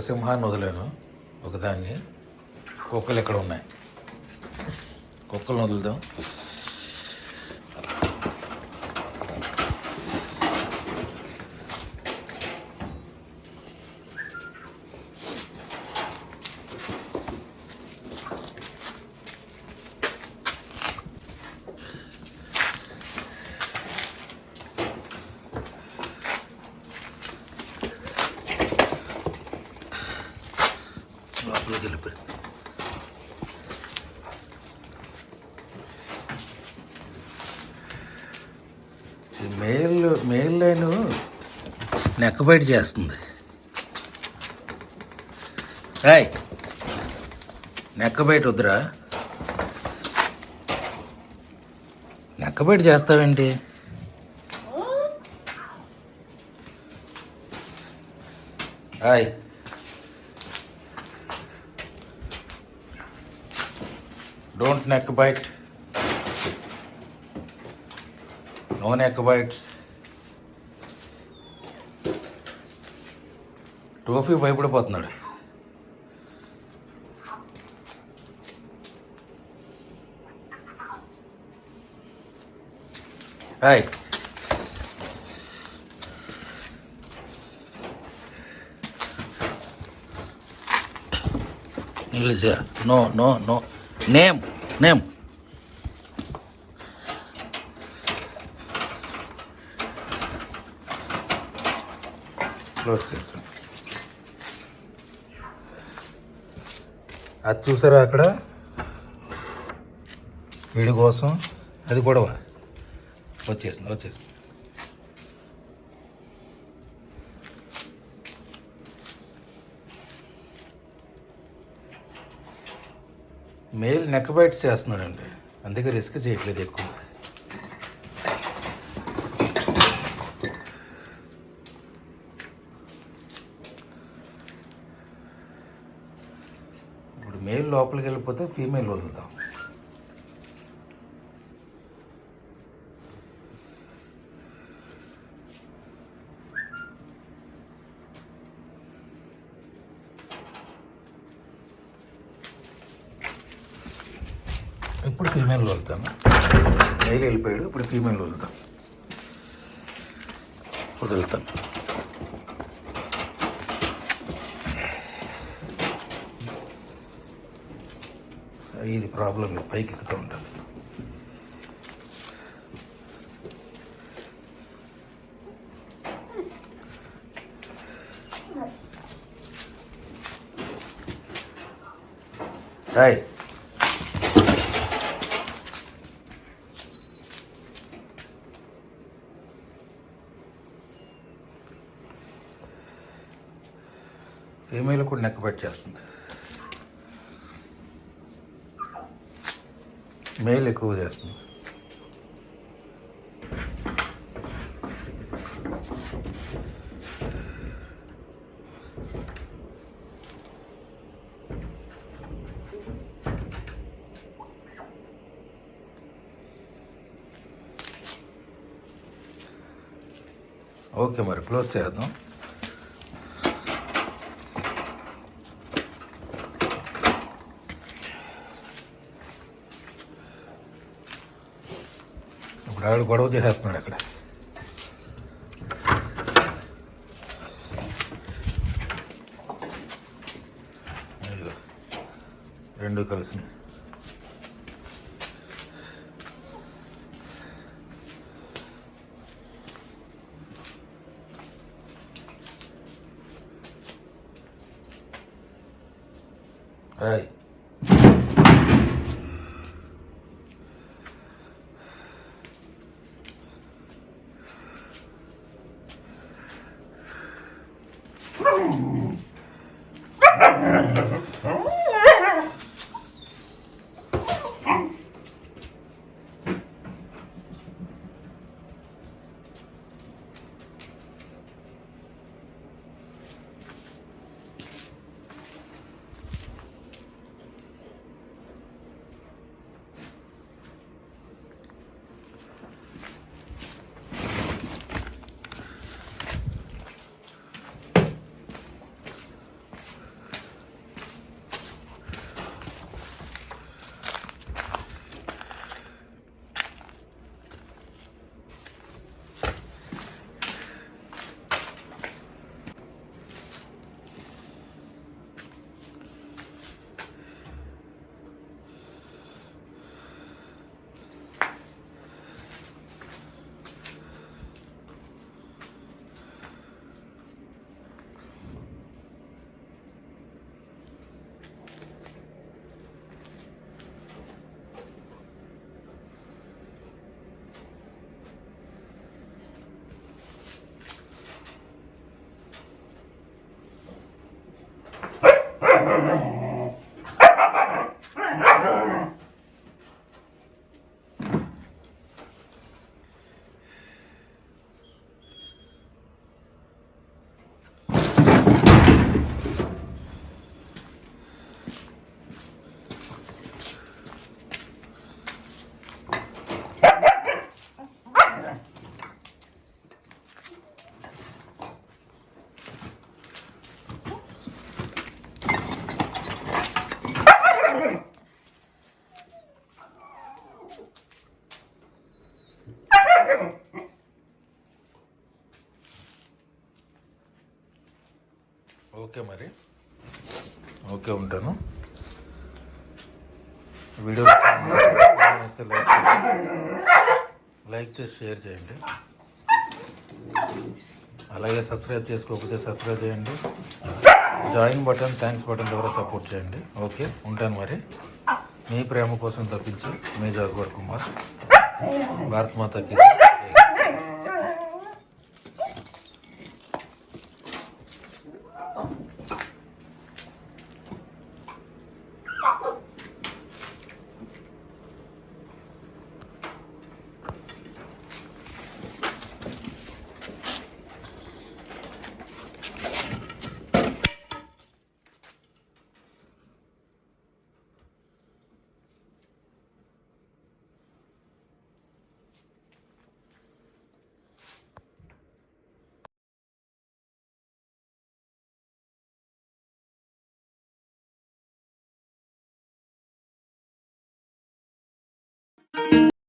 సింహాన్ని వదిలాను ఒకదాన్ని. కుక్కలు ఇక్కడ ఉన్నాయి, కుక్కలను వదులుదాం. లోపలికి వెళ్ళిపోయింది. మెయిల్ లైన్ నెక్క బయట చేస్తుంది. నెక్క బయట వద్దురా, నెక్క బయట చేస్తావేంటి? Don't neck bite. No neck bites. Toffee భయపడిపోతున్నాడు. Hi, no no no, name close చేస్తాం. అది చూసారా అక్కడ వీడి కోసం, అది కూడా వచ్చేసింది. మెయిల్ నెక్ బయట చేస్తున్నాడండి, అందుకే రిస్క్ చేయట్లేదు ఎక్కువ. ఇప్పుడు మెయిల్ లోపలికి వెళ్ళిపోతే ఫీమేల్ వదులుతాం. ఇప్పుడు ఫీమేల్ వదులుతాను. మెయిల్ వెళ్ళిపోయాడు, ఇప్పుడు ఫీమేల్ వదులుతాను. ఇది ప్రాబ్లం, పైకి ఎక్కుతూ ఉంటుంది. హాయ్, ఫీమేల్ కూడా నెక్ బైట్ చేస్తుంది, మెయిల్ ఎక్కువ చేస్తుంది. ఓకే, మరి క్లోజ్ చేద్దాం. ఇప్పుడు ఆవిడ గొడవ చేసేస్తున్నాడు అక్కడ. రెండు కలిసి హాయ్, ఓకే మరి, ఓకే ఉంటాను. వీడియో నచ్చితే లైక్ చేసి షేర్ చేయండి. అలాగే సబ్స్క్రైబ్ చేసుకోకపోతే సబ్స్క్రైబ్ చేయండి. జాయిన్ బటన్, థ్యాంక్స్ బటన్ ద్వారా సపోర్ట్ చేయండి. ఓకే ఉంటాను మరి. మీ ప్రేమ కోసం తప్పించి మీ జాగ్వర్ కుమార్. భారత్ మాతాకి